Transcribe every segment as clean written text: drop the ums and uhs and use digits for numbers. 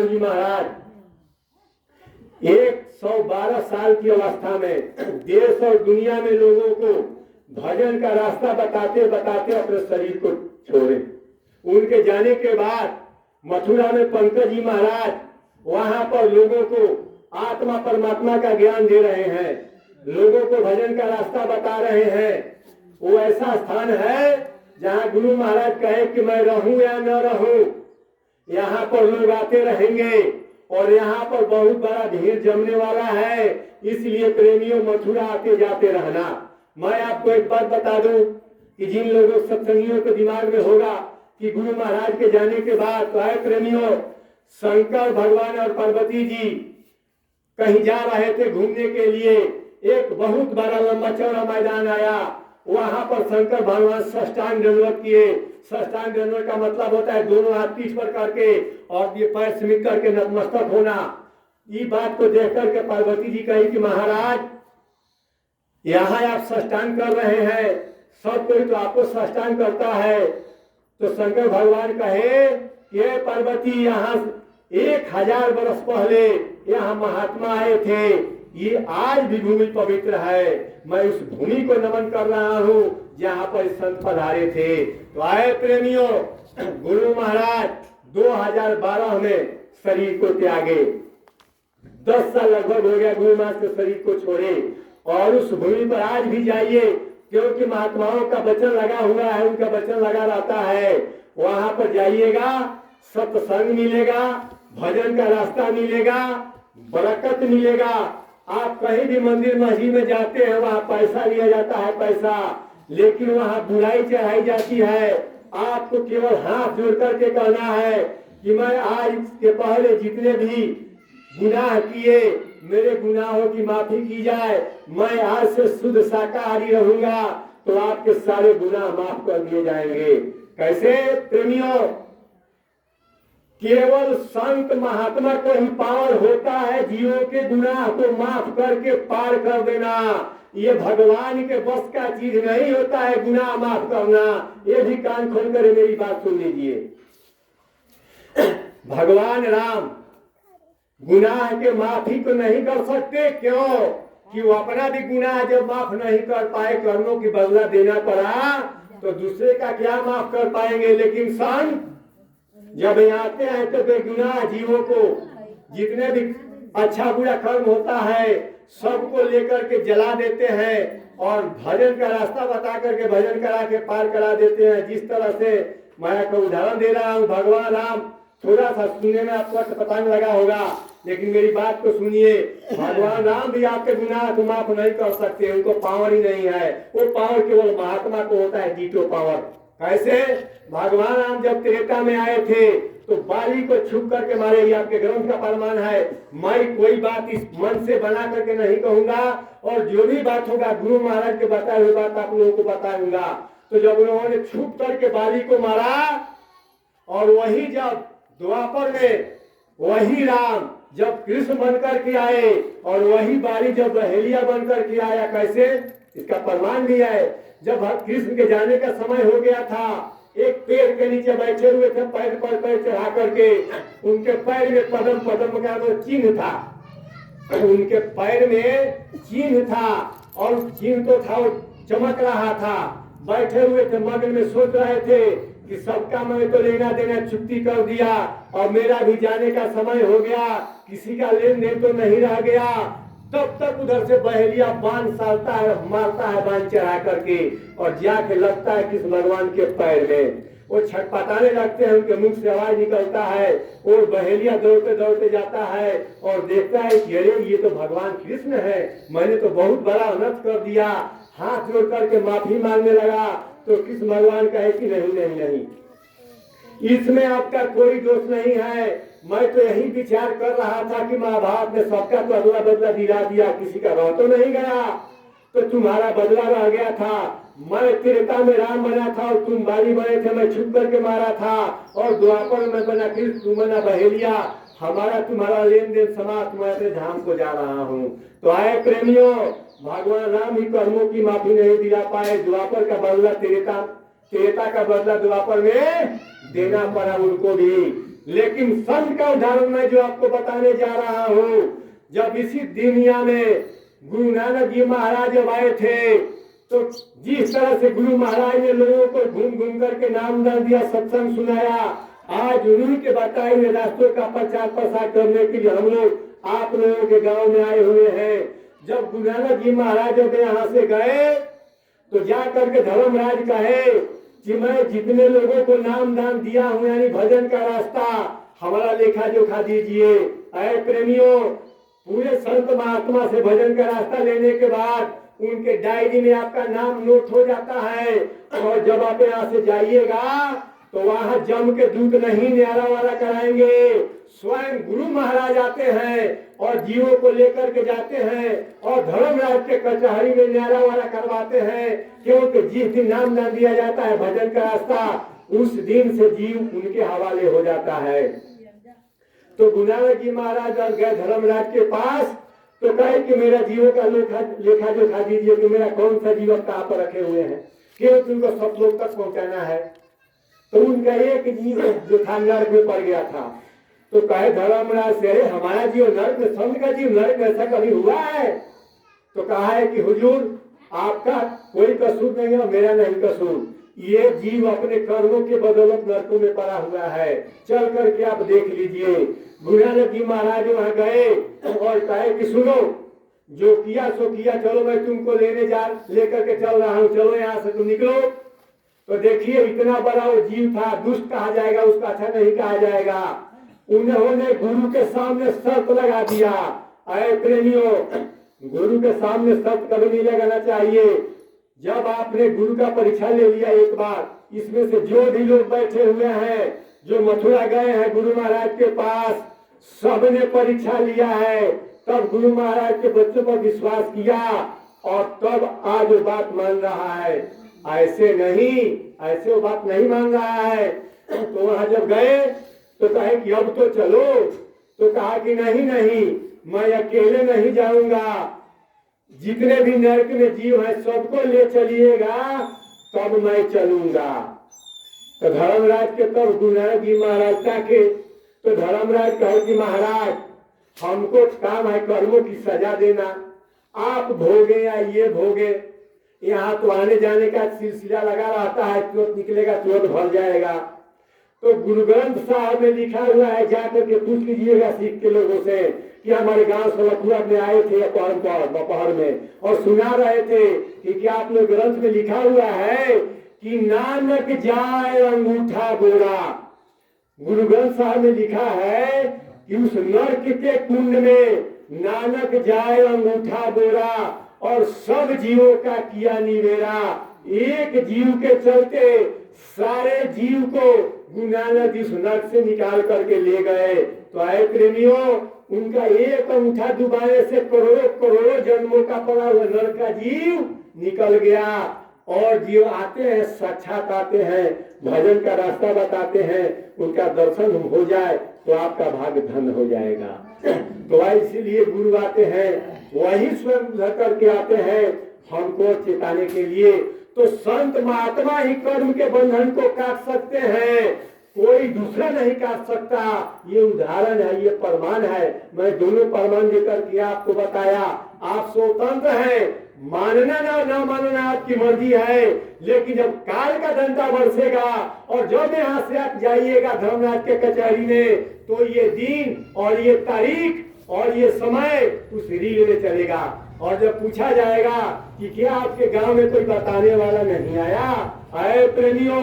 जी महाराज 112 साल की अवस्था में देश और दुनिया में लोगों को भजन का रास्ता बताते बताते अपने शरीर को छोड़े। उनके जाने के बाद मथुरा में पंकज जी महाराज वहां पर लोगों को आत्मा परमात्मा का ज्ञान दे रहे हैं, लोगों को भजन का रास्ता बता रहे हैं। वो ऐसा स्थान है जहां गुरु महाराज कहे कि मैं रहूं या न रहूं, यहाँ पर लोग आते रहेंगे और यहाँ पर बहुत बड़ा भीड़ जमने वाला है। इसलिए प्रेमियों मथुरा आते जाते रहना। मैं आपको एक बात बता दूं कि जिन लोगों सत्संगियों के दिमाग में होगा कि गुरु महाराज के जाने के बाद तो है प्रेमियों, शंकर भगवान और पार्वती जी कहीं जा रहे थे घूमने के लिए, एक बहुत बड़ा लंबा चौड़ा मैदान आया। वहां पर शंकर भगवान साष्टांग दंडवत किए। साष्टांग दंडवत का मतलब होता है दोनों हाथ पीठ पर करके और ये पैर स्मित करके नतमस्तक होना। ये बात को देख करके पार्वती जी कही कि महाराज यहाँ आप साष्टांग कर रहे हैं, सब कोई तो आपको साष्टांग करता है। तो शंकर भगवान कहे कि पार्वती यहाँ 1000 वर्ष पहले यहाँ महात्मा आए थे, ये आज भी भूमि पवित्र है। मैं उस भूमि को नमन कर रहा हूँ जहाँ पर संत पधारे थे। तो आए प्रेमियों, गुरु महाराज 2012 में शरीर को त्यागे। 10 साल लगभग हो गया गुरु महाराज के शरीर को छोड़े। और उस भूमि पर आज भी जाइए, क्योंकि महात्माओं का वचन लगा हुआ है, उनका वचन लगा रहता है। वहां पर जाइएगा, सत्संग मिलेगा, भजन का रास्ता मिलेगा, बरकत मिलेगा। आप कहीं भी मंदिर मस्जिद में जाते हैं, वहाँ पैसा लिया जाता है पैसा, लेकिन वहाँ बुराई चढ़ाई जाती है। आपको केवल हाथ जोड़ करके कहना है कि मैं आज के पहले जितने भी गुनाह किए, मेरे गुनाहों की माफी की जाए, मैं आज से शुद्ध शाकाहारी रहूंगा, तो आपके सारे गुनाह माफ कर दिए जाएंगे। कैसे प्रेमियों? केवल संत महात्मा को ही पावर होता है जीवों के गुनाह को माफ करके पार कर देना। ये भगवान के बस का चीज नहीं होता है गुनाह माफ करना। ये भी कान खोल कर मेरी बात सुन लीजिए। भगवान राम गुनाह के माफी को नहीं कर सकते। क्यों? कि वो अपना भी गुनाह जब माफ नहीं कर पाए, कर्मों की बदला देना पड़ा, तो दूसरे का क्या माफ कर पाएंगे। लेकिन संत जब यहाँ आते हैं तो बेगुनाह जीवों को जितने भी अच्छा बुरा कर्म होता है सबको लेकर के जला देते हैं और भजन का रास्ता बता करके भजन करा के पार करा देते हैं। जिस तरह से मैं आपको उदाहरण दे रहा हूँ, भगवान राम, थोड़ा सा सुनने में आपको पता नहीं लगा होगा, लेकिन मेरी बात को सुनिए। भगवान राम भी आपके गुनाह को माफ नहीं कर सकते, उनको पावर ही नहीं है। वो पावर केवल महात्मा को होता है, डीटो पावर। कैसे? भगवान राम जब त्रेता में आए थे तो बाली को छुप करके मारे, ये आपके ग्रंथ का प्रमाण है। मैं कोई बात इस मन से बना करके नहीं कहूंगा, और जो भी बात होगा गुरु महाराज के बताए हुए बात आप लोगों को बताऊंगा। तो जब उन्होंने छुप करके बाली को मारा, और वही जब द्वापर में वही राम जब कृष्ण बनकर के आए और वही बाली जब बहेलिया बनकर के आया। कैसे? इसका प्रमाण भी है। जब कृष्ण के जाने का समय हो गया था, एक पेड़ के नीचे बैठे हुए थे, पैर पर पैर चढ़ा करके, उनके पैर में पदम पदम का चिन्ह था, उनके पैर में चिन्ह था, और चिन्ह तो था, वो चमक रहा था। बैठे हुए थे, मगन में सोच रहे थे कि सबका मैं तो लेना देना चुक्ति कर दिया और मेरा भी जाने का समय हो गया, किसी का लेन देन तो नहीं रह गया। तब तक उधर से बहेलिया बाण सालता है, मारता है बाण चढ़ा करके, और जाके लगता है कृष्ण भगवान के पैर में। वो छटपटाने लगते हैं, उनके मुख से आवाज निकलता है, और बहेलिया दौड़ते दौड़ते जाता है और देखता है कि अरे ये तो भगवान कृष्ण है, मैंने तो बहुत बड़ा अनर्थ कर दिया। हाथ जोड़ करके माफी मांगने लगा, तो कृष्ण भगवान कहे कि नहीं नहीं नहीं, इसमें आपका कोई दोष नहीं है। मैं तो यही विचार कर रहा था कि महाभारत ने सबका तो अदला बदला दिला दिया, किसी का रह तो नहीं गया, तो तुम्हारा बदला रह गया था। मैं त्रेता में राम बना था और तुम बाली बने थे, मैं छुप करके मारा था, और द्वापर में बना कृष्ण, तुम बना बहेलिया। हमारा तुम्हारा लेन देन समाप्त, मैं अपने धाम को जा रहा हूँ। तो आए प्रेमियों, भगवान राम ही कर्मों की माफी नहीं दिला पाए, द्वापर का बदला त्रेता का बदला द्वापर में देना पड़ा उनको भी। लेकिन संत का उदाहरण मैं जो आपको बताने जा रहा हूँ, जब इसी दुनिया में गुरु नानक जी महाराज जब आए थे, तो जिस तरह से गुरु महाराज ने लोगों को घूम घूम करके नाम दान दिया, सत्संग सुनाया, आज उन्हीं के बताए हुए रास्तों का प्रचार प्रसार करने के लिए हम लोग आप लोगों के गांव में आए हुए हैं। जब गुरु नानक जी महाराज जब यहाँ से गए तो जा करके धर्मराज कहे कि मैं जितने लोगों को नाम दान दिया हूँ, यानी भजन का रास्ता, हमारा लेखा जोखा दीजिए। ऐ प्रेमियों, पूरे संत महात्मा से भजन का रास्ता लेने के बाद उनके डायरी में आपका नाम नोट हो जाता है, और जब आप यहाँ से जाइएगा तो वहां जम के दूध नहीं न्यारा वाला कराएंगे, स्वयं गुरु महाराज आते हैं और जीवों को लेकर के जाते हैं और धर्मराज के कचहरी में न्यारा वाला करवाते हैं, क्योंकि जिस दिन नाम ना दिया जाता है भजन का रास्ता, उस दिन से जीव उनके हवाले हो जाता है। तो गुरु नानक जी महाराज जब गए धर्मराज के पास तो कहे कि मेरा जीवों का लेखा जोखा दीजिए कि मेरा कौन सा जीव कहाँ पर रखे हुए हैं, क्योंकि उनको सब लोग तक पहुंचाना है। तो उनका एक जीव जो था नरक में पड़ गया था, तो कहे धर्मराज से, हमारा जीव नरक में, संत का जीव नरक में ऐसा कभी हुआ है? तो कहा है कि हुजूर आपका कोई कसूर नहीं है, मेरा नहीं कसूर, ये जीव अपने कर्मों के बदौलत नरकों में पड़ा हुआ है, चल करके आप देख लीजिए। गुरु नानक जी महाराज वहां गए और कहे कि सुनो, जो किया सो किया, चलो मैं तुमको लेकर के चल रहा हूँ, चलो यहाँ से तुम निकलो। तो देखिए इतना बड़ा वो जीव था, दुष्ट कहा जाएगा उसका, अच्छा नहीं कहा जाएगा। उन्होंने गुरु के सामने शर्त लगा दिया। अरे प्रेमियों, गुरु के सामने शर्त कभी नहीं लगाना चाहिए। जब आपने गुरु का परीक्षा ले लिया एक बार, इसमें से जो भी लोग बैठे हुए हैं, जो मथुरा गए हैं गुरु महाराज के पास, सबने परीक्षा लिया है, तब गुरु महाराज के बच्चों पर विश्वास किया और तब आज वो बात मान रहा है। ऐसे नहीं, ऐसे वो बात नहीं मान रहा है। तो वहां जब गए तो कहे कि अब तो चलो, तो कहा कि नहीं नहीं, मैं अकेले नहीं जाऊंगा, जितने भी नरक में जीव है सबको ले चलिएगा, तब मैं चलूंगा। तो धर्मराज के तब गुरु नानक जी महाराज के, तो धर्मराज कहे कि महाराज हमको काम है कर्मों की सजा देना, आप भोगे या ये भोगे, यहाँ तो आने जाने का सिलसिला लगा रहता है, तुरंत निकलेगा तुरंत भर जाएगा। तो गुरु ग्रंथ साहब में लिखा हुआ है, जाकर के पूछ लीजिएगा सिख के लोगों से कि हमारे गांव से लखुआ में आए थे दोपहर में और सुना रहे थे कि क्या आप लोग ग्रंथ में लिखा हुआ है कि नानक जाए अंगूठा गोरा। गुरु ग्रंथ साहब में लिखा है कि उस नरक के कुंड में नानक जाए अंगूठा गोरा और सब जीवों का किया निवेरा। एक जीव के चलते सारे जीव को गुरु नानक जी नरक से निकाल करके ले गए। तो आए प्रेमियों, उनका एक अंगूठा डुबाने से करोड़ों करोड़ों जन्मों का पड़ा हुआ नरक का जीव निकल गया। और जीव आते हैं, साक्षात आते हैं, भजन का रास्ता बताते हैं, उनका दर्शन हो जाए तो आपका भाग्य धन हो जाएगा। तो इसीलिए गुरु आते हैं, वही स्वयं उधर करके आते हैं हमको चेताने के लिए। तो संत महात्मा ही कर्म के बंधन को काट सकते हैं, कोई दूसरा नहीं काट सकता। ये उदाहरण है, ये प्रमाण है। मैं दोनों प्रमाण देकर के आपको बताया। आप स्वतंत्र हैं, मानना ना मानना आपकी मर्जी है, लेकिन जब काल का डंडा बरसेगा और जब यहाँ से आप जाइएगा धर्मराज के कचहरी में, तो ये दिन और ये तारीख और ये समय उस रील में चलेगा। और जब पूछा जाएगा कि क्या आपके गांव में कोई बताने वाला नहीं आया, अरे प्रेमियों,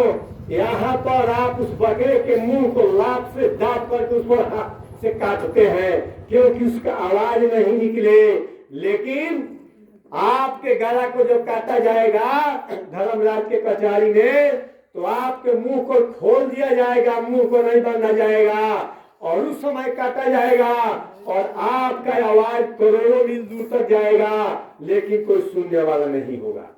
यहाँ पर आप उस बकरे के मुंह को लात से दाब करके उस पर हाथ से काटते हैं, क्योंकि उसका आवाज नहीं निकले। लेकिन आपके गला को जब काटा जाएगा धर्मराज के कचहरी में, तो आपके मुंह को खोल दिया जाएगा, मुंह को नहीं बांधा जाएगा और उस समय काटा जाएगा और आपका आवाज करोड़ों मील दूर तक जाएगा, लेकिन कोई सुनने वाला नहीं होगा,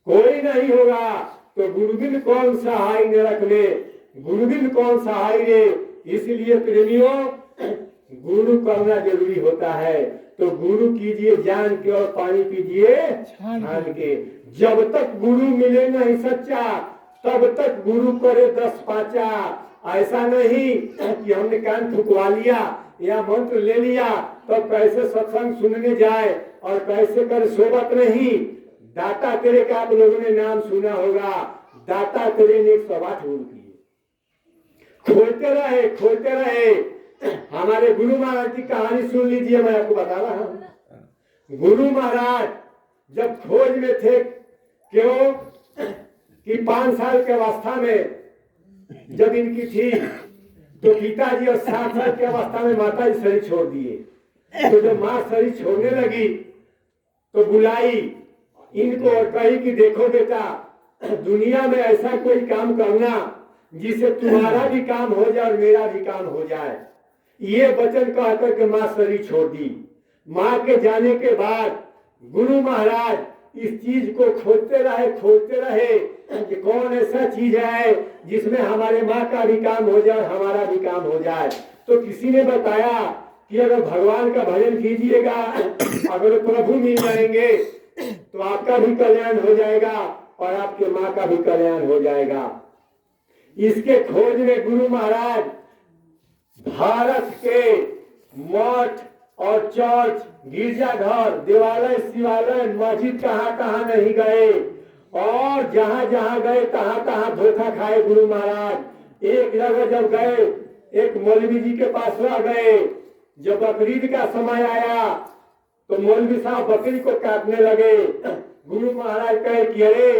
कोई नहीं होगा। तो गुरुबिन कौन सहाय नरक में, गुरुबिन कौन सहाय रे। इसलिए प्रेमियों, गुरु करना जरूरी होता है। तो गुरु कीजिए जान के और पानी पीजिए छान के। जब तक गुरु मिले नहीं सच्चा, तब तक गुरु करे 10 पाचा। ऐसा नहीं कि हमने कान फुकवा लिया या मंत्र ले लिया तो कैसे सत्संग सुनने जाए और कैसे कर सोबत नहीं। दाता तेरे का आप लोगों ने नाम सुना होगा। दाता तेरे ने 108 गुरु किए, खोलते रहे। हमारे गुरु महाराज की कहानी सुन लीजिए, मैं आपको बता रहा हूं। गुरु महाराज जब खोज में थे, क्यों कि 5 साल के अवस्था में जब इनकी थी तो पिताजी और 7 साल की अवस्था में माता जी शरीर छोड़ दिए। तो जब माँ शरीर छोड़ने लगी तो बुलाई इनको और कही कि देखो बेटा, दुनिया में ऐसा कोई काम करना जिससे तुम्हारा भी काम हो जाए और मेरा भी काम हो जाए। ये वचन कहकर के माँ शरीर छोड़ दी। माँ के जाने के बाद गुरु महाराज इस चीज को खोजते रहे कि कौन ऐसा चीज है जिसमें हमारे माँ का भी काम हो जाए, हमारा भी काम हो जाए। तो किसी ने बताया कि अगर भगवान का भजन कीजिएगा, अगर प्रभु मिल जाएंगे तो आपका भी कल्याण हो जाएगा और आपके माँ का भी कल्याण हो जाएगा। इसके खोज में गुरु महाराज भारत के मठ और चर्च, गिरजाघर, देवालय, शिवालय, मस्जिद कहाँ नहीं गए और जहां गए तहां धोखा खाए गुरु महाराज। एक जगह जब गए, एक मौलवी जी के पास रह गए। जब बकरीद का समय आया तो मौलवी साहब बकरी को काटने लगे। गुरु महाराज कहे कि अरे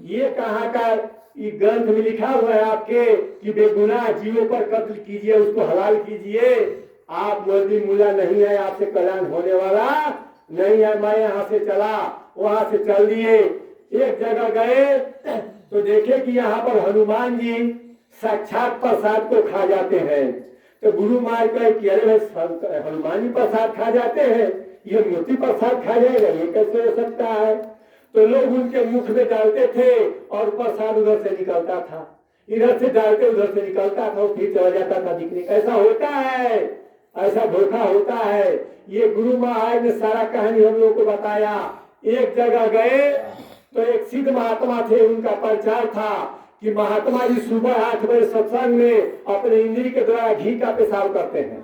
ये कहाँ का, ये ग्रंथ में लिखा हुआ है आपके कि बेगुनाह जीवों पर कत्ल कीजिए, उसको हलाल कीजिए। आप मौलवी मुल्ला नहीं है, आपसे कल्याण होने वाला नहीं है। मैं यहाँ से चला, वहां से चल दिए। एक जगह गए तो देखे कि यहाँ पर हनुमान जी साक्षात प्रसाद को खा जाते हैं। तो गुरु महाराज कहे कि अरे हनुमान जी प्रसाद खा जाते हैं, ये मूर्ति प्रसाद खा जाएगा, ये कैसे हो सकता है। तो लोग उनके मुख में डालते थे और प्रसाद उधर से निकलता था, इधर से डालते उधर से निकलता था, फिर चला जाता था दिखने। ऐसा होता है, ऐसा धोखा होता है। ये गुरु महाराज ने सारा कहानी हम लोग को बताया। एक जगह गए तो एक सिद्ध महात्मा थे, उनका प्रचार था कि महात्मा जी सुबह 8 बजे सत्संग में अपने इंद्री के द्वारा घी का पेशाब करते हैं।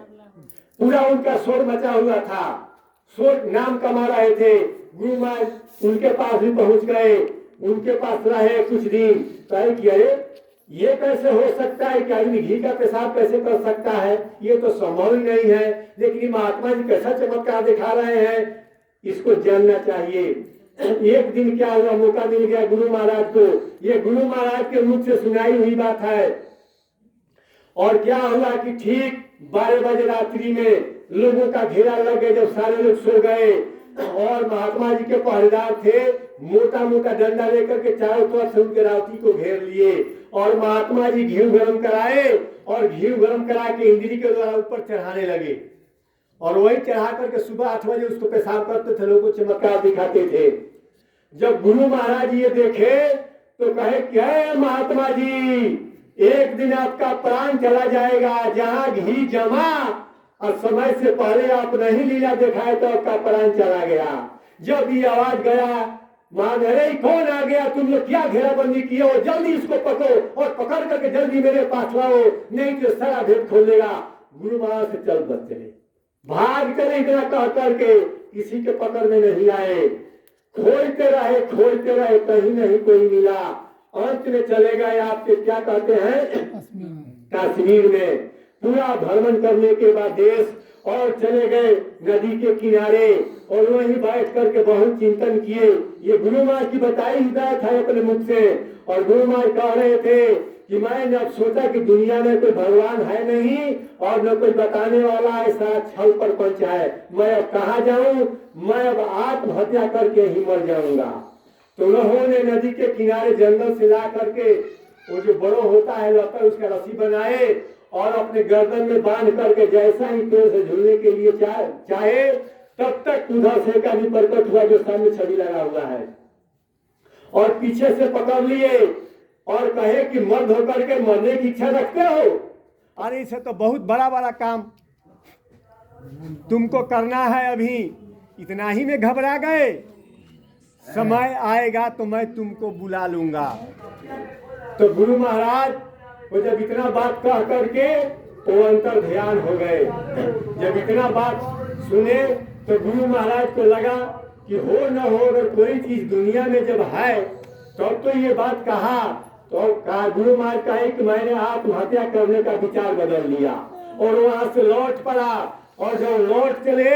पूरा उनका शोर मचा हुआ था, शोर नाम कमा रहे थे। गुरु महाराज उनके पास भी पहुंच गए, उनके पास रहे कुछ दिन। कहे कि अरे ये कैसे हो सकता है कि आदमी घी का पेशाब कैसे कर सकता है, ये तो संभव ही नहीं है। लेकिन महात्मा जी कैसा चमत्कार दिखा रहे हैं, इसको जानना चाहिए। एक दिन क्या हुआ, मौका मिल गया गुरु महाराज को। ये गुरु महाराज के मुख से सुनाई हुई बात है। और क्या हुआ कि ठीक 12 बजे रात्रि में लोगों का घेरा लग गया, जब सारे लोग सो गए और महात्मा जी के पहरेदार थे, मोटा मोटा डंडा लेकर के चारों तरफ से उनके रावटी को घेर लिए और महात्मा जी घी गर्म कराए और घी गर्म करा के इंद्री के द्वारा ऊपर चढ़ाने लगे और वही चढ़ा करके सुबह 8 बजे उसको पेशाब करते थे, लोगों को चमत्कार दिखाते थे। जब गुरु महाराज ये देखे तो कहे क्या महात्मा जी, एक दिन आपका प्राण चला जाएगा। जहां घी जमा और समय से पहले आप नहीं लीला दिखाए तो आपका प्राण चला गया। जब ये आवाज गया, मान अरे कौन आ गया, तुम लोग क्या घेराबंदी किए हो, जल्दी इसको पकड़ो और पकड़ करके जल्दी मेरे पास लाओ, नहीं तो सारा भेद खोल देगा। गुरु महाराज से चल बच चले, भाग चले। इतना कह करके किसी के पकड़ में नहीं आए। खोजते रहे, कहीं नहीं कोई मिला। अंत में चले गए आपके क्या कहते हैं कश्मीर में। पूरा भ्रमण करने के बाद देश और चले गए नदी के किनारे और वहीं बैठ करके बहुत चिंतन किए। ये गुरु महाराज की बताई हिदायत है अपने मुख से। और गुरु महाराज कह रहे थे कि मैंने अब सोचा कि दुनिया में कोई भगवान है नहीं और न कोई बताने वाला है, सारा छल पर पंच है। मैं अब कहाँ जाऊं, मैं अब आत्महत्या करके ही मर जाऊंगा। तो उन्होंने नदी के किनारे जंगल से ला करके वो जो बड़ो होता है लता, उसका रस्सी बनाए और अपने गर्दन में बांध करके जैसा ही पेड़ से झूलने के लिए चाहे तब तक उधर से का भी प्रकट हुआ जो सामने छवि लगा हुआ है और पीछे से पकड़ लिए और कहे कि मर्द होकर के मरने की इच्छा रखते हो। अरे इसे तो बहुत बड़ा काम तुमको करना है, अभी इतना ही में घबरा गए। समय आएगा तो मैं तुमको बुला लूंगा। तो गुरु महाराज वो जब इतना बात कह करके वो अंतर ध्यान हो गए। जब इतना बात सुने तो गुरु महाराज को लगा कि हो न हो अगर कोई चीज दुनिया में जब है तो ये बात कहा। तो कहा गुरु महाराज कहे कि मैंने आत्महत्या करने का विचार बदल लिया और वहां से लौट पड़ा। और जब लौट चले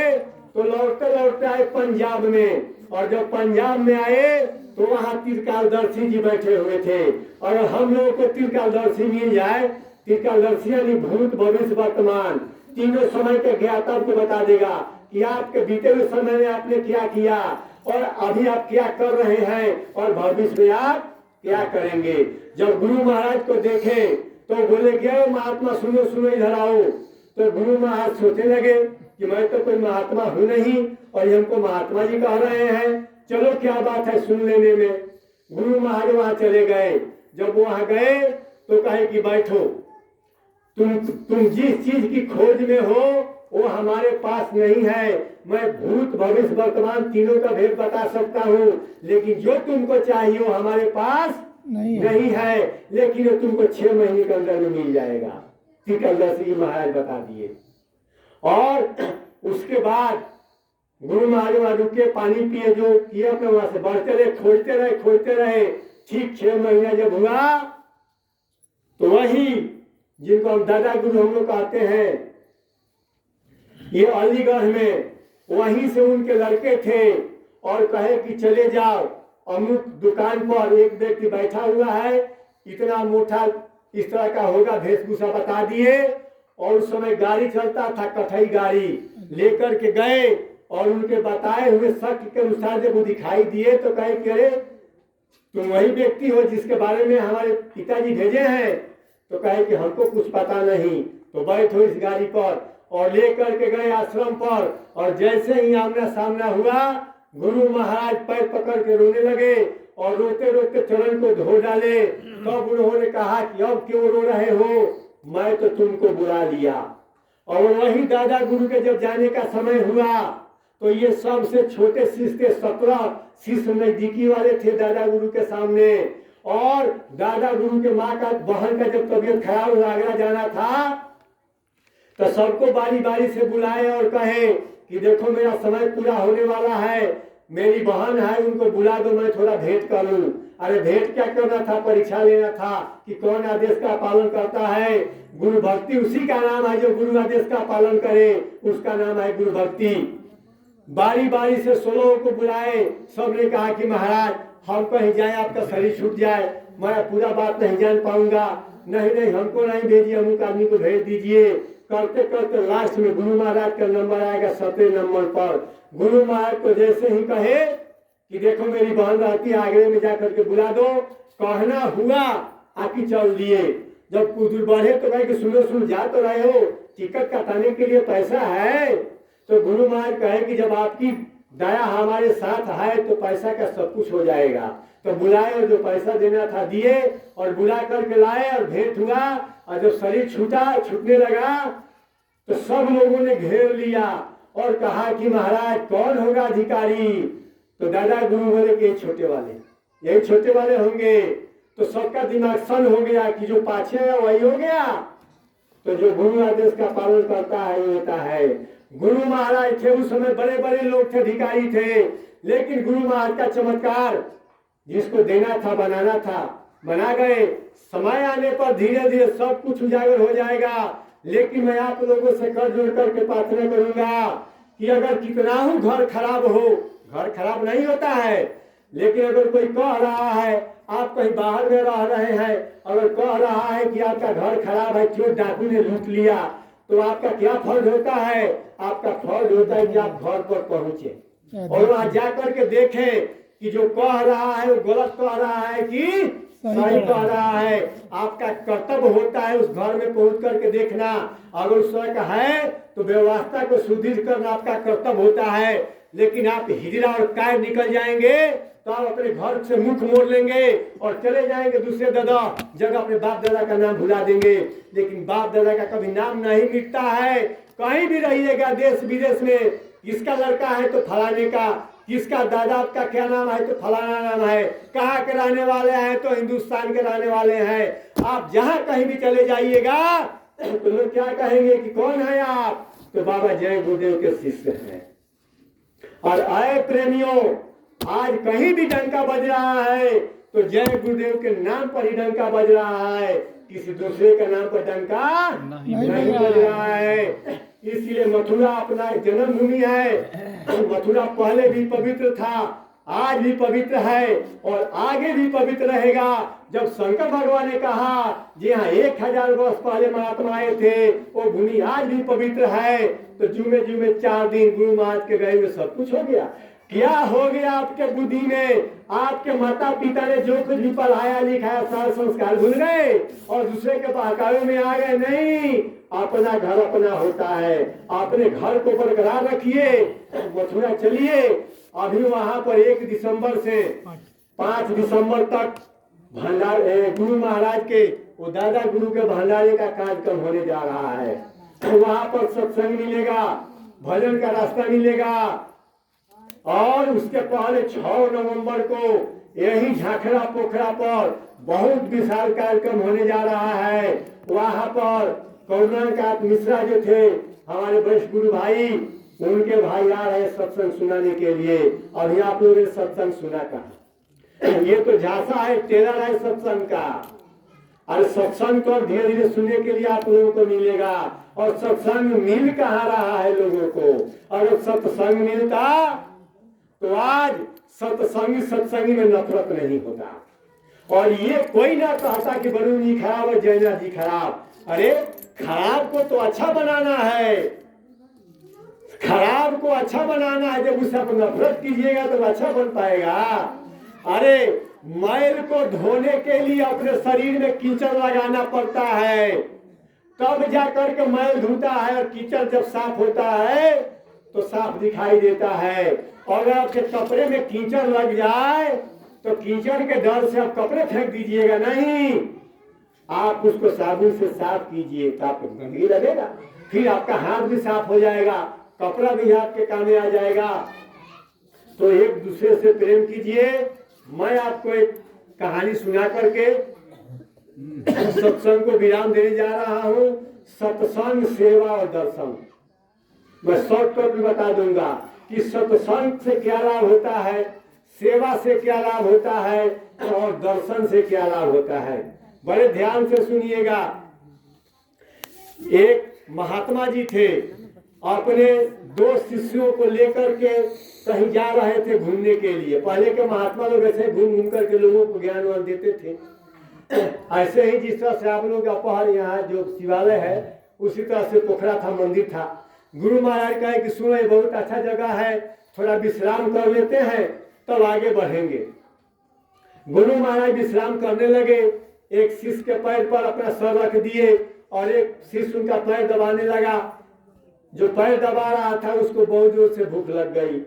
तो लौटते लौटते आए पंजाब में, और जब पंजाब में आए तो वहां त्रिकालदर्शी जी बैठे हुए थे। और हम लोगों को त्रिकालदर्शी मिल जाए, त्रिकालदर्शी यानी भूत भविष्य वर्तमान तीनों समय के ज्ञाता को बता देगा कि आपके बीते हुए समय में आपने क्या किया और अभी आप क्या कर रहे हैं और भविष्य में आप क्या करेंगे। जब गुरु महाराज को देखे तो बोले क्या महात्मा सुनो सुनो इधर आओ। तो गुरु महाराज सोचने लगे कि मैं तो कोई महात्मा हूं नहीं और ये हमको महात्मा जी कह रहे हैं, चलो क्या बात है सुन लेने में। गुरु महाराज वहां चले गए। जब वहां गए तो कहे कि बैठो, तुम जिस चीज की खोज में हो वो हमारे पास नहीं है। मैं भूत भविष्य वर्तमान तीनों का भेद बता सकता हूँ, लेकिन जो तुमको चाहिए वो हमारे पास नहीं है। लेकिन वो तुमको 6 महीने के अंदर में मिल जाएगा। त्रिकालदर्शी महाराज बता दिए। और उसके बाद गुरु महाराज वहां रुके, पानी पिए, जो किया अपने वहां से बढ़ते रहे, खोजते रहे। ठीक 6 महीना जब हुआ तो वही जिनको हम दादा गुरु हम लोग कहते हैं, ये अलीगढ़ में, वहीं से उनके लड़के थे और कहे कि चले जाओ अमुक दुकान पर एक व्यक्ति बैठा हुआ है, इतना मोटा इस तरह का होगा, वेशभूषा बता दिए। और उस समय गाड़ी चलता था, कठई गाड़ी लेकर के गए और उनके बताए हुए शक्ल के अनुसार जब वो दिखाई दिए तो कहे कि अरे तुम वही व्यक्ति हो जिसके बारे में हमारे पिताजी भेजे हैं। तो कहे कि हमको कुछ पता नहीं। तो बैठो इस गाड़ी पर, और लेकर के गए आश्रम पर। और जैसे ही आमना सामना हुआ गुरु महाराज पैर पकड़ के रोने लगे और रोते रोते चरण को धो डाले। तब उन्होंने कहा कि अब क्यों रो रहे हो, मैं तो तुमको बुला लिया। और वही दादा गुरु के जब जाने का समय हुआ तो ये सबसे छोटे शिष्य थे, 17 शिष्य नजदीकी वाले थे दादा गुरु के सामने। और दादा गुरु के माँ का बहन का जब तबीयत खराब हुआ, आगरा जाना था, तो सबको बारी बारी से बुलाए और कहे कि देखो मेरा समय पूरा होने वाला है, मेरी बहन है उनको बुला दो, मैं थोड़ा भेंट कर लूं। अरे भेंट क्या करना था, परीक्षा लेना था कि कौन आदेश का पालन करता है। गुरु भक्ति उसी का नाम है जो गुरु आदेश का पालन करे, उसका नाम है गुरु भक्ति। बारी बारी से 16 को बुलाए। सबने कहा कि महाराज हम कहीं जाए, आपका शरीर छूट जाए, मैं पूरा बात नहीं जान पाऊंगा। नहीं हमको नहीं भेजिए, अमुक आदमी को भेज दीजिए। करते करते लास्ट में गुरु महाराज का नंबर आएगा 7वें नंबर पर। गुरु महाराज को जैसे ही कहे कि देखो मेरी बहन रहती है, आगरे में जाकर के बुला दो, कहना हुआ आके चल दिए। जब कुछ दूर बढ़े तो कहे कि सुनो जा तो रहे हो, टिकट कटाने के लिए पैसा है। तो गुरु महाराज कहे कि जब आपकी दया हमारे साथ है तो पैसा का सब कुछ हो जाएगा। तो बुलाए और जो पैसा देना था दिए और बुला करके लाए और भेंट हुआ। और जब शरीर छूटने लगा तो सब लोगों ने घेर लिया और कहा कि महाराज कौन होगा अधिकारी। तो दादा गुरु बोले कि यही छोटे वाले होंगे। तो सबका दिमाग सन हो गया कि जो पाछे है वही हो गया। तो जो गुरु आदेश का पालन करता है वो होता है। गुरु महाराज थे उस समय, बड़े बड़े लोग थे, अधिकारी थे, लेकिन गुरु महाराज का चमत्कार जिसको देना था बनाना था बना गए। समय आने पर धीरे धीरे सब कुछ उजागर हो जाएगा। लेकिन मैं आप लोगों से कर जोड़ करके प्रार्थना करूंगा कि अगर कितना ही घर खराब हो, घर खराब नहीं होता है, लेकिन अगर कोई कह रहा है आप कहीं बाहर में रह रहे हैं, अगर कह रहा है कि आपका घर खराब है, क्यों डाकू ने लूट लिया, तो आपका क्या फर्ज होता है? आपका फर्ज होता है कि आप घर पर पहुंचे और वहां जाकर के देखें कि जो कह रहा है वो गलत कह रहा है कि सही कह रहा है। आपका कर्तव्य होता है उस घर में पहुंच करके देखना। अगर उस तरह का है तो व्यवस्था को सुदृढ़ करना आपका कर्तव्य होता है। लेकिन आप हिजरा और कायद निकल जाएंगे तो आप अपने घर से मुख मोड़ लेंगे और चले जाएंगे दूसरे जगह, अपने बाप दादा का नाम भुला देंगे। लेकिन बाप दादा का कभी नाम नहीं मिटता है। कहीं भी रहिएगा देश विदेश में, इसका लड़का है तो फलाने का, किसका दादा का क्या नाम है तो फलाना नाम है, कहाँ के रहने वाले हैं तो हिंदुस्तान के रहने वाले हैं। आप जहां कहीं भी चले जाइएगा तो लोग क्या कहेंगे कि कौन है आप, तो बाबा जय गुरुदेव के शिष्य हैं। और आए प्रेमियों, आज कहीं भी डंका बज रहा है तो जय गुरुदेव के नाम पर ही डंका बज रहा है, किसी दूसरे के नाम पर डंका नहीं बज रहा है। इसलिए मथुरा अपना जन्मभूमि है। मथुरा पहले भी पवित्र था, आज भी पवित्र है और आगे भी पवित्र रहेगा। जब शंकर भगवान ने कहा जी हाँ 1000 वर्ष पहले महात्मा आए थे, वो भूमि आज भी पवित्र है, तो जुमे जुमे 4 दिन गुरु महाराज के गए में सब कुछ हो गया। क्या हो गया आपके बुद्धि में? आपके माता पिता ने जो कुछ भी पढ़ाया लिखाया सारे संस्कार भूल गए और दूसरे के बहकावे में आ गए? नहीं, अपना घर अपना होता है, अपने घर को बरकरार रखिए। मथुरा चलिए, अभी वहां पर 1 दिसंबर से 5 दिसंबर तक भंडारे गुरु महाराज के वो दादा गुरु के भंडारे का कार्यक्रम होने जा रहा है। वहां पर सत्संग मिलेगा, भजन का रास्ता मिलेगा और उसके पहले 6 नवंबर को यही झाखरा पोखरा पर बहुत विशाल कार्यक्रम होने जा रहा है। वहां पर करुणाकांत मिश्रा जो थे हमारे वरिष्ठ गुरु भाई, उनके भाई आ रहे सत्संग सुनाने के लिए। अभी आप लोगों ने सत्संग सुना कहा, ये तो झांसा है, टेलर है सत्संग का। और सत्संग तो धीरे धीरे सुनने के लिए आप लोगों को मिलेगा। और सत्संग मिल कहाँ रहा है लोगों को? अगर सत्संग मिलता तो आज सत्संगी में नफरत नहीं होता। और ये कोई ना कहता कि वरुण जी खराब और जयनाथ जी खराब। अरे खराब को तो अच्छा बनाना है, खराब को अच्छा बनाना है। जब उससे आप नफरत कीजिएगा तो अच्छा बन पाएगा। अरे मैल को धोने के लिए अपने शरीर में कीचड़ लगाना पड़ता है, तब जाकर के मैल धुलता है। और कीचड़ जब साफ होता है तो साफ दिखाई देता है। और अगर आपके कपड़े में कीचड़ लग जाए तो कीचड़ के डर से आप कपड़े फेंक दीजिएगा नहीं, आप उसको साबुन से साफ कीजिए तो आपको गंदगी लगेगा, फिर आपका हाथ भी साफ हो जाएगा, कपड़ा भी आपके काम में आ जाएगा। तो एक दूसरे से प्रेम कीजिए। मैं आपको एक कहानी सुना करके सत्संग को विराम देने जा रहा हूँ। सत्संग, सेवा और दर्शन, मैं शॉर्टकट में बता दूंगा कि सत्संग से क्या लाभ होता है, सेवा से क्या लाभ होता है और दर्शन से क्या लाभ होता है। बड़े ध्यान से सुनिएगा। एक महात्मा जी थे, अपने 2 शिष्यों को लेकर के कहीं जा रहे थे घूमने के लिए। पहले के महात्मा लोग ऐसे घूम घूम करके लोगों को ज्ञान वान देते थे। ऐसे ही जिस तरह से आप लोग अपहर यहाँ जो शिवालय है उसी तरह से पोखरा था, मंदिर था। गुरु महाराज कहे कि सुनो ये बहुत अच्छा जगह है, थोड़ा विश्राम कर लेते हैं तब आगे बढ़ेंगे। गुरु महाराज विश्राम करने लगे, एक शिष्य के पैर पर अपना सर रख दिए और एक शिष्य उनका पैर दबाने लगा। जो पैर दबा रहा था उसको बहुत जोर से भूख लग गई।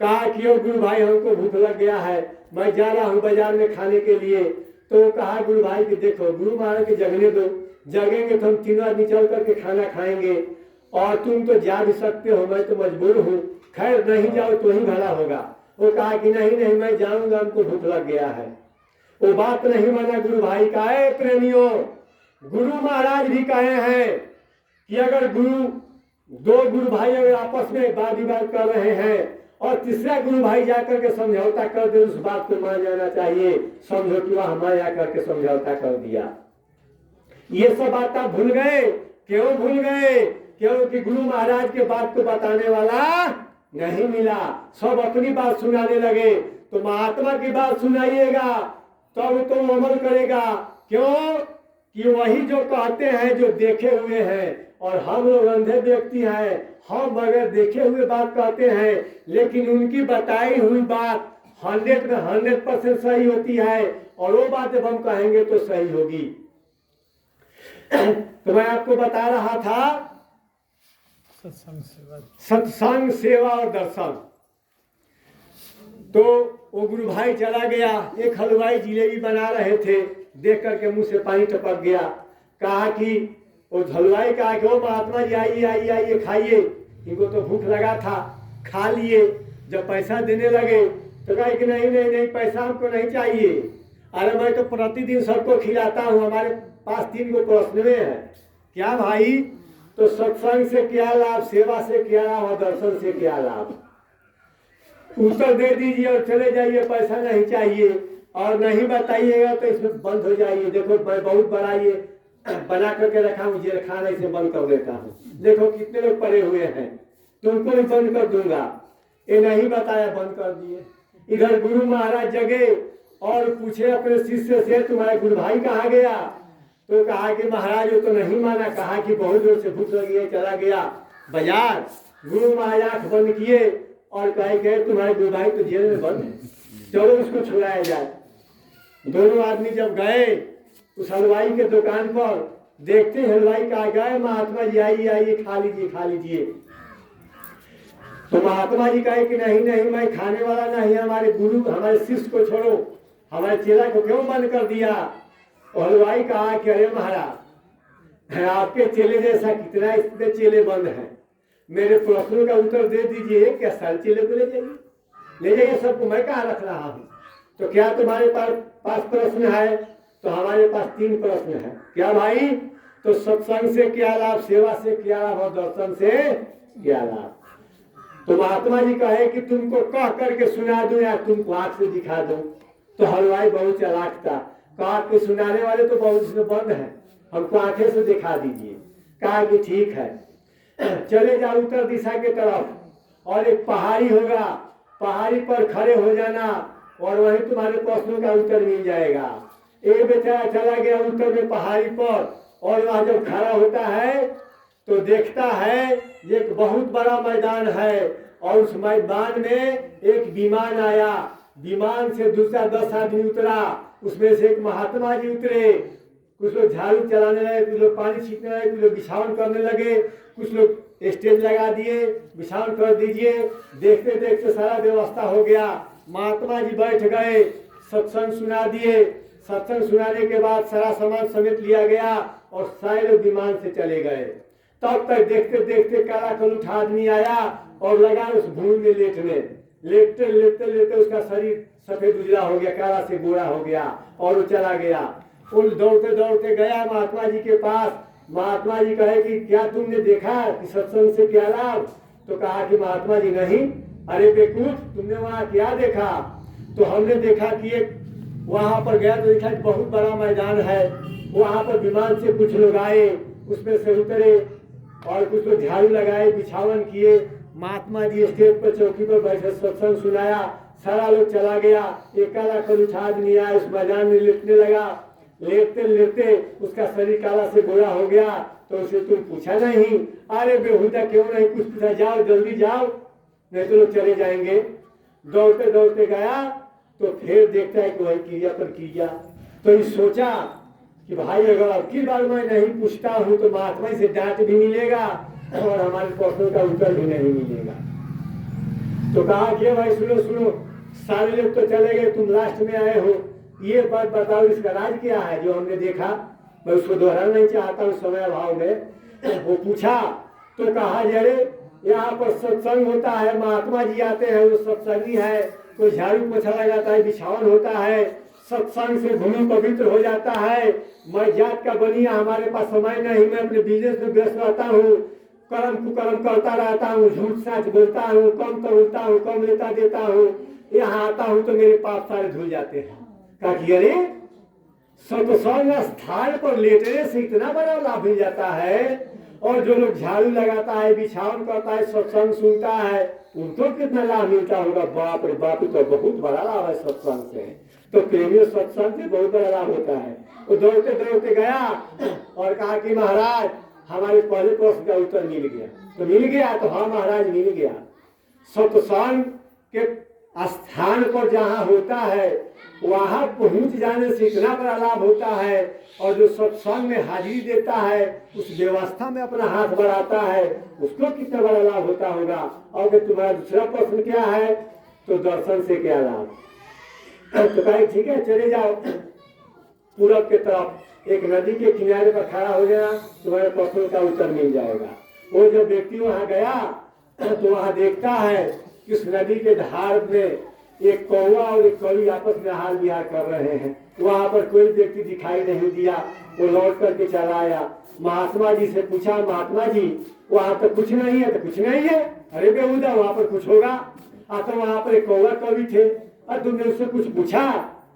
कहा कि ओ गुरु भाई हमको भूख लग गया है, मैं जा रहा हूँ बाजार में खाने के लिए। तो कहा गुरु भाई कि देखो गुरु महाराज के जगने दो, जगेंगे तो हम तीनों आदमी चल करके खाना खाएंगे और तुम तो जा भी सकते हो, मैं तो मजबूर हूँ, खैर नहीं जाओ तो ही भला होगा। वो कहा कि नहीं नहीं मैं जाऊंगा, हमको भूख लग गया है। वो बात नहीं माना गुरु भाई का। प्रेमियों, गुरु महाराज भी कहे हैं कि अगर 2 गुरु भाई अगर आपस में वाद विवाद कर रहे हैं और तीसरा गुरु भाई जाकर के समझौता कर दे, उस बात को मान जाना चाहिए। समझो कि वह हमारे आकर के समझौता कर दिया। ये सब बात आप भूल गए। क्यों भूल गए? क्योंकि गुरु महाराज के बात को बताने वाला नहीं मिला, सब अपनी बात सुनाने लगे। तो महात्मा की बात सुनाइएगा तब तो अमल करेगा। क्यों कि वही जो कहते हैं जो देखे हुए हैं, और हम लोग अंधे व्यक्ति हैं, हम बगैर देखे हुए बात कहते हैं, लेकिन उनकी बताई हुई बात 100 में 100% सही होती है और वो बात जब हम कहेंगे तो सही होगी। तो मैं आपको बता रहा था सत्संग, सेवा और दर्शन। तो वो गुरु भाई चला गया, एक हलवाई जिलेबी बना रहे थे, देख करके मुंह से पानी टपक गया। कहा कि वो हलवाई कहा कि ओ महात्मा जी आइए आइए आइए खाइए, इनको तो भूख लगा था, खा लिए। जब पैसा देने लगे तो कहा कि नहीं नहीं नहीं, पैसा हमको नहीं चाहिए, अरे मैं तो प्रतिदिन सबको खिलाता हूँ, हमारे पास 3 गो प्रश्न है। क्या भाई? तो सत्संग से क्या लाभ, सेवा से क्या लाभ और दर्शन से क्या लाभ? उत्तर दे दीजिए और चले जाइए, पैसा नहीं चाहिए, और नहीं बताइएगा तो इसमें बंद हो जाइए। देखो मैं बहुत बड़ा ये बना करके रखा हूँ, जेल खाना इसे बंद कर देता हूँ, देखो कितने लोग पड़े हुए हैं, तुमको भी बंद कर दूंगा। ये नहीं बताया, बंद कर दिए। इधर गुरु महाराज जगे और पूछे अपने शिष्य से, तुम्हारा गुरु भाई कहाँ गया? तो कहा कि महाराज वो तो नहीं माना, कहा कि बहुत जोर से भूख लगी है, चला गया बाजार। गुरु महाराज आंख बंद किए और कहे तुम्हारे गुरु भाई तो जेल में बंद है, चलो उसको छुड़ाया जाए। दोनों आदमी जब गए उस हलवाई के दुकान पर, देखते हलवाई कहा गए महात्मा जी आइए आइए, खा लीजिए खा लीजिए। तो महात्मा जी कहे कि नहीं नहीं, मैं खाने वाला नहीं, हमारे गुरु हमारे शिष्य को छोड़ो, हमारे चेला को क्यों बंद कर दिया? और हलवाई कहा कि अरे महाराज, आपके चेले जैसा कितना इतने चेले बंद हैं, मेरे प्रश्नों का उत्तर दे दीजिए। क्या सारे चेले को ले जाइए सबको, मैं कहाँ रख रहा हूँ? तो क्या तुम्हारे पास प्रश्न है? तो हमारे पास 3 प्रश्न है। क्या भाई? तो सत्संग से क्या लाभ, सेवा से क्या लाभ और दर्शन से क्या लाभ? तो महात्मा जी कहे कि तुमको कह करके सुना दूं या तुमको आंख से दिखा दूं? तो हलवाई बहुत चालाक था, कहा कि सुनाने वाले तो बहुत इसमें बंद है, हमको आंखें से दिखा दीजिए। कहा कि ठीक है, चले जाओ उत्तर दिशा के तरफ और एक पहाड़ी होगा, पहाड़ी पर खड़े हो जाना और वहीं तुम्हारे प्रश्नों का उत्तर मिल जाएगा। एक बेचारा चला गया उत्तर में पहाड़ी पर, और वहां जब खड़ा होता है तो देखता है एक बहुत बड़ा मैदान है, और उस मैदान में एक विमान आया, विमान से दूसरा 10 आदमी उतरा, उसमें से एक महात्मा जी उतरे। कुछ लोग झाड़ू चलाने लगे, कुछ लोग पानी छींटने लगे, कुछ लोग बिछावन करने लगे, कुछ लोग स्टेज लगा दिए, बिछावन कर दीजिए। देखते देखते सारा व्यवस्था हो गया, महात्मा जी बैठ गए, सत्संग सुना दिए। सत्संग सुनाने के बाद सारा सामान समेट लिया गया और सारे लोग विमान से चले गए। तब तक देखते देखते काला कलूठ आदमी आया और लगा उस भूमि में लेटने। लेटते लेटते लेटते उसका शरीर सफेद उजला हो गया, काला से गोरा हो गया, और वो चला गया। वो दौड़ते दौड़ते गया महात्मा जी के पास। महात्मा जी कहे कि क्या तुमने देखा कि सत्संग से क्या लाभ? तो कहा कि महात्मा जी नहीं। अरे बेवकूफ, तुमने वहाँ क्या देखा? तो हमने देखा कि एक वहां पर गया तो देखा कि बहुत बड़ा मैदान है, वहां पर विमान से कुछ लोग आए, उसमें से उतरे और कुछ लोग झाड़ू लगाए, बिछावन किए। महात्मा जी स्टेज पर चौकी पर बैठे सत्संग सुनाया, सारा लोग चला गया। एक काला कलूठ आदमी आया, उस मैदान में लेटने लगा। लेटते लेटते उसका शरीर काला से गोरा हो गया। तो उसे तुम पूछा नहीं? अरे बेहुदा क्यों नहीं कुछ पूछा, जाओ जल्दी जाओ, नहीं तो लोग चले जाएंगे। दौड़ते दौड़ते गया तो फिर देखता है कि वही क्रिया पर क्रिया। तो ये सोचा कि भाई अगर अब की बार मैं नहीं पूछता हूँ तो महात्मा से डांट भी मिलेगा और हमारे प्रश्नों का उत्तर भी नहीं मिलेगा। तो कहा कि भाई सुनो सुनो, सारे लोग तो चले गए, तुम लास्ट में आए हो, ये बात बताओ इसका राज क्या है जो हमने देखा? मैं उसको दोहराना नहीं चाहता हूँ समय अभाव में। वो पूछा तो कहा जरे यहाँ पर सत्संग होता है, महात्मा जी आते हैं, वो सत्संगी है, कोई झाड़ू पोछा लगाता है, बिछावन होता है, सत्संग से भूमि पवित्र हो जाता है। मैं जात का बनिया, हमारे पास समय नहीं, मैं अपने बिजनेस में व्यस्त रहता हूँ, कर्म कुकर्म करता रहता हूँ, झूठ सच बोलता हूँ, कम तोड़ता हूँ, कम लेता देता हूँ, यहाँ आता हूँ तो मेरे पाप सारे धुल जाते हैं। कहा कि अरे सत्संग स्थान पर लेटने से इतना बड़ा लाभ मिल जाता है, और जो लोग झाड़ू लगाता है, बिछावन करता है, सत्संग सुनता है, उनको कितना लाभ मिलता होगा? बाप रे बाप, तो बहुत बड़ा लाभ है सत्संग से। तो प्रेमी सत्संग से बहुत बड़ा लाभ होता है। वो दौड़ते दौड़ते गया और कहा कि महाराज हमारे पहले प्रश्न का उत्तर मिल गया। तो मिल गया? तो हाँ महाराज मिल गया। सत्संग के स्थान पर जहाँ होता है वहां पहुंच जाने से इतना बड़ा लाभ होता है, और जो सत्संग में हाजिरी देता है, उस व्यवस्था में अपना हाथ बढ़ाता है, उसको कितना बड़ा लाभ होता होगा। और तुम्हारा दूसरा प्रश्न क्या है? तो दर्शन से क्या लाभ? तो कहे ठीक है, चले जाओ पूरब के तरफ, एक नदी के किनारे पर खड़ा हो जाना, तुम्हारे प्रश्नों का उत्तर मिल जाएगा। वो जब व्यक्ति वहां गया तो वहां देखता है कि उस नदी के धार में एक कौवा और एक कौवी आपस में हाल विहार कर रहे हैं। वहां पर कोई व्यक्ति दिखाई नहीं दिया। वो लौट करके चला आया, महात्मा जी से पूछा, महात्मा जी वहां पर कुछ नहीं है? तो कुछ नहीं है। अरे बेहुदा, वहां पर कुछ होगा। तो वहां पर एक कौवा कवि थे और तुमने उससे कुछ पूछा?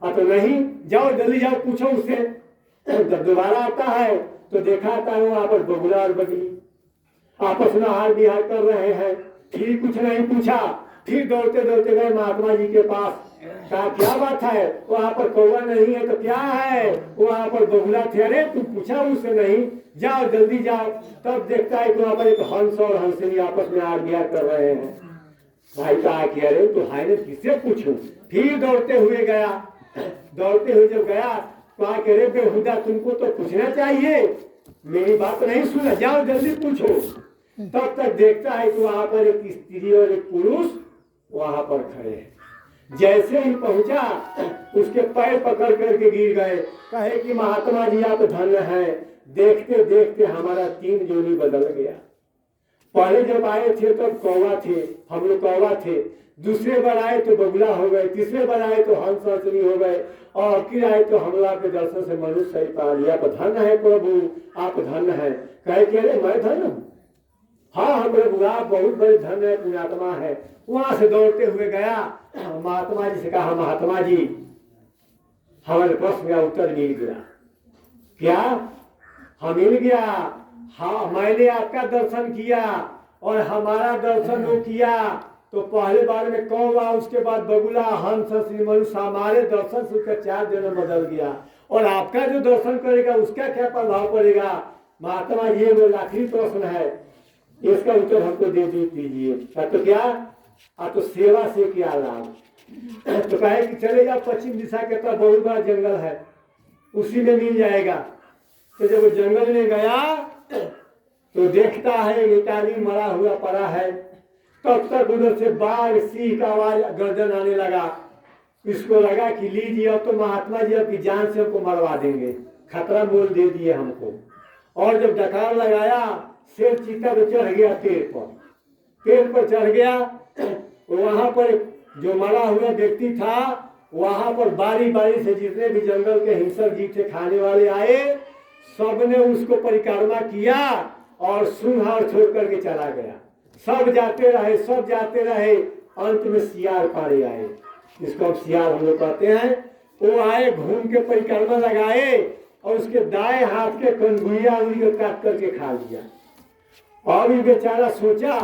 तो नहीं। जाओ जल्दी जाओ, पूछो उससे। जब दोबारा आता है तो देखा आता है वहां पर बगुला और बगली आपस में हाल विहार कर रहे हैं। फिर कुछ नहीं पूछा, फिर दौड़ते दौड़ते गए महात्मा जी के पास। कहा क्या बात है? वहां पर कौवा नहीं है। तो क्या है? वहां पर बगुला थे। अरे तुम पूछा उससे नहीं? जाओ जल्दी जाओ। तब देखता है कि वहां पर एक हंस और हंसनी आपस में हाल विहार कर रहे हैं। भाई कहा कि अरे तो हाय ने किससे पूछूं? फिर दौड़ते हुए गया। दौड़ते हुए जब गया कहा कि अरे बेहुदा, तुमको तो पूछना चाहिए, मेरी बात नहीं सुना, जाओ जल्दी पूछो। तब तक देखता है कि वहां पर एक स्त्री और एक पुरुष वहां पर खड़े हैं। जैसे ही पहुंचा उसके पैर पकड़ करके गिर गए। कहे कि महात्मा जी आप धन्य हैं, देखते देखते हमारा 3 जोड़ी बदल गया। पहले जब आए थे तो कौवा थे, हम लोग कौवा थे। दूसरे बार आए तो बगुला हो गए, तीसरे बार आए तो हंस हंसनी हो गए, और फिर आए तो हमला के दर्शन से मनुष्य ही पा लिया। तो धन्य है प्रभु, आप धन्य है। कहे कि अरे मैं धन्य हूँ? हाँ प्रभु, आप बहुत बड़े धन्य है, पुण्यात्मा है। वहां से दौड़ते हुए गया, महात्मा जी से कहा, महात्मा जी हमारे प्रश्न का उत्तर मिल गया। क्या? हाँ मिल गया। हाँ, मैंने आपका दर्शन किया और हमारा दर्शन वो किया। तो पहले बार में कौवा, उसके बाद बगुला, हंस, मनुष्य, हमारे दर्शन से उसका 4 जन्म बदल गया। और आपका जो दर्शन करेगा उसका क्या प्रभाव पड़ेगा? महात्मा ये मेरा आखिरी प्रश्न है, इसका उत्तर हमको दे दीजिए। तो क्या? तो सेवा से क्या लाभ? तो कहे कि चले जाओ पश्चिम दिशा के तरफ, बहुत बड़ा जंगल है, उसी में मिल जाएगा। तो जब वो जंगल में गया तो देखता है एक आदमी मरा हुआ पड़ा है। तब तक उधर से बाघ सिंह का आवाज गर्जन आने लगा। इसको लगा कि लीजिए अब तो महात्मा जी अपनी जान से हमको मरवा देंगे, खतरा मोल दे दिए हमको। और जब डकार लगाया, शेर चीता तो चढ़ गया पेड़ पर चढ़ गया। वहां पर जो मरा हुआ व्यक्ति था, वहां पर बारी बारी से जितने भी जंगल के हिंसक जीव थे, खाने वाले आए, सबने उसको परिक्रमा किया और सुनहार छोड़ करके चला गया। सब जाते रहे, सब जाते रहे, अंत में सियार पारे आए, जिसको अब सियार हम लोग कहते हैं। वो आए, घूम के परिक्रमा लगाए और उसके दाएं हाथ के कंगुइया उंगली को काट करके खा लिया। और ये बेचारा सोचा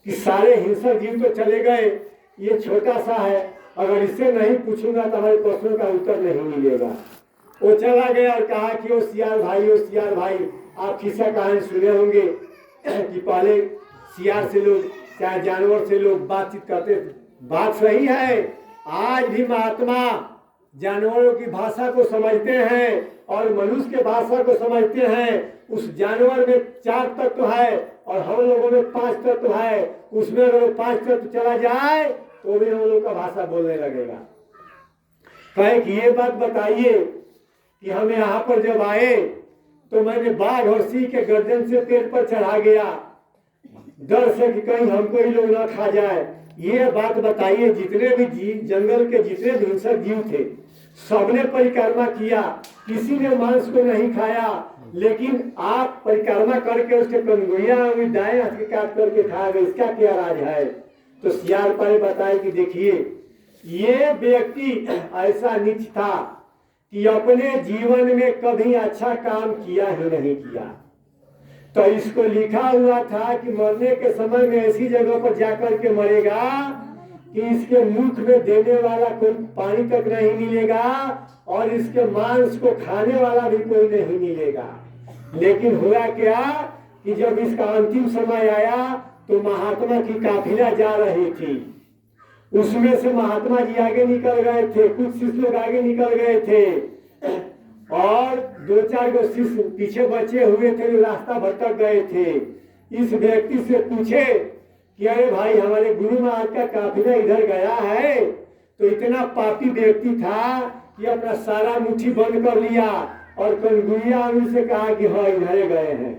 कि सारे हिंसक जीव तो चले गए, ये छोटा सा है, अगर इससे नहीं पूछूंगा तो हमारे प्रश्नों का उत्तर नहीं मिलेगा। वो चला गया और कहा कि ओ सियार भाई, आप किस्सा कहानी सुने होंगे कि पहले सियार से लोग, चाहे जानवर से लोग बातचीत करते थे। बात सही है, आज भी महात्मा जानवरों की भाषा को समझते हैं और मनुष्य के भाषा को समझते हैं। उस जानवर में 4 तत्व है और हम लोगों में 5 तत्व है। उसमें अगर 5 तत्व चला जाए तो भी हम लोग का भाषा बोलने लगेगा। कहे कि ये बात बताइए कि हम यहाँ पर जब आए तो मैंने बाघ और सिंह के गर्दन से पेड़ पर चढ़ा गया, डर से कि कहीं हमको ही लोग ना खा जाए। ये बात बताइए, जितने भी जीव, जंगल के जितने भी हिंसक जीव थे, सबने परिक्रमा किया, किसी ने मांस को नहीं खाया, लेकिन आप परिक्रमा करके उसके कंगुइया दाएं हाथ के काट करके खा गए, इसका क्या राज है? तो सियार पर बताए कि देखिए, ये व्यक्ति ऐसा नीच था कि अपने जीवन में कभी अच्छा काम किया ही नहीं किया। तो इसको लिखा हुआ था कि मरने के समय में ऐसी जगह पर जाकर के मरेगा कि इसके मुख में देने वाला कोई पानी तक नहीं मिलेगा और इसके मांस को खाने वाला भी कोई नहीं मिलेगा। लेकिन हुआ क्या कि जब इसका अंतिम समय आया तो महात्मा की काफिला जा रही थी, उसमें से महात्मा जी आगे निकल गए थे, कुछ शिष्य लोग आगे निकल गए थे और 2-4 गो शिष्य पीछे बचे हुए थे जो रास्ता भटक गए थे। इस व्यक्ति से पूछे कि अरे भाई, हमारे गुरु महाराज का काफिला इधर गया है। तो इतना पापी व्यक्ति था कि अपना सारा मुट्ठी बंद कर लिया और कंगुइया से कहा कि हाँ इधर गए हैं।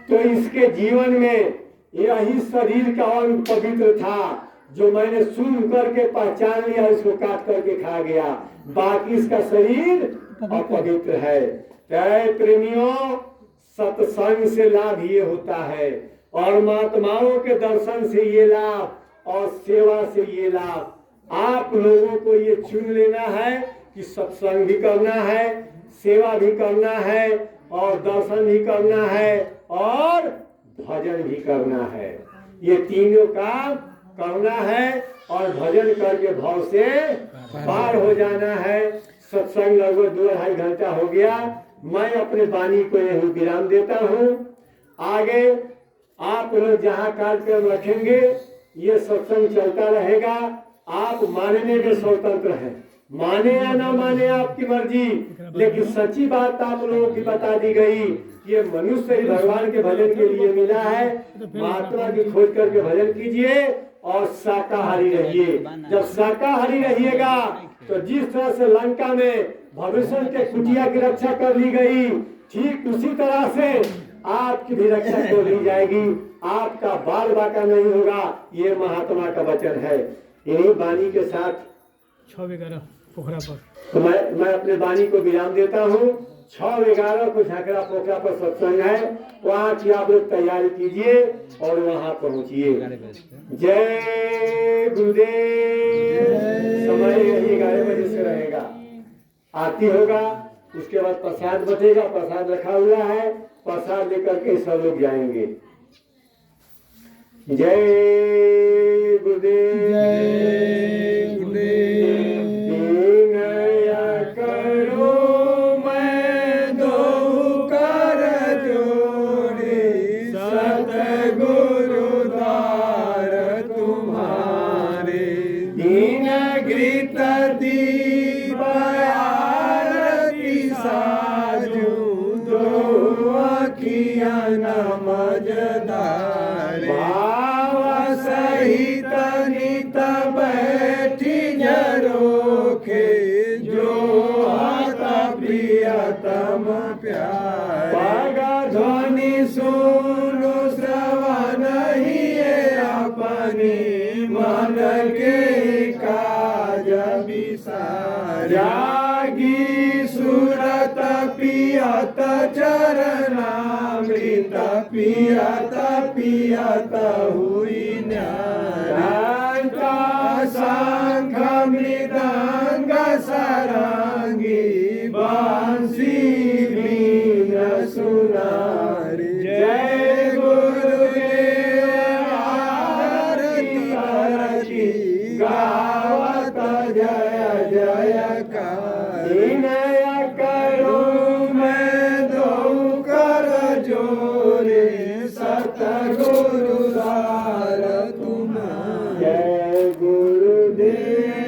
तो इसके जीवन में यही शरीर का अंग पवित्र था जो मैंने सुन करके पहचान लिया, इसको काट करके खा गया, बाकी इसका शरीर अपवित्र है। प्रेमियों, सत्संग से लाभ ये होता है और महात्माओं के दर्शन से ये लाभ और सेवा से ये लाभ। आप लोगों को ये चुन लेना है कि सत्संग भी करना है, सेवा भी करना है और दर्शन भी करना है और भजन भी करना है। ये तीनों काम करना है और भजन करके भाव से पार हो जाना है। सत्संग लगभग 2-2.5 घंटा हो गया। मैं अपने वाणी को यही विराम देता हूँ। आगे आप लोग जहाँ कार्यक्रम रखेंगे ये सत्संग चलता रहेगा। आप मानने के स्वतंत्र हैं, माने या ना माने आपकी मर्जी, लेकिन सच्ची बात आप लोगों की बता दी गई। ये मनुष्य ही भगवान के भजन के लिए मिला है। महात्मा की खोज करके भजन कीजिए और शाकाहारी रहिए। जब शाकाहारी रहिएगा तो जिस तरह से लंका में भविष्य के कुटिया की रक्षा कर ली गई, ठीक उसी तरह से आपकी भी रक्षा कर ली जाएगी। आपका बाल बाका नहीं होगा। ये महात्मा का वचन है। इन्हीं वाणी के साथ 6-11 पोखरा पर तो मैं अपने वाणी को विराम देता हूँ। 6-11 को झाकरा पोखरा पर सत्संग है, वहाँ की आप लोग तैयारी कीजिए और वहाँ पहुँचिए। जय गुरुदेव। समय यही 11 बजे से रहेगा, आरती होगा, उसके बाद प्रसाद बचेगा, प्रसाद रखा हुआ है, प्रसाद लेकर के सब लोग जाएंगे। जय गुरुदेव। जय गुरुदेव। जागी सूरत पियत चरणामृत पियत पियत हुई न्याय शंख मृदंग सारंगी बंसी बीन सुनारी। जय गुरुदेव। आरती गावत जय जयकार। विनय करूं मैं दो कर जोरे सतगुरु दार तुम्हारे। जय गुरुदेव।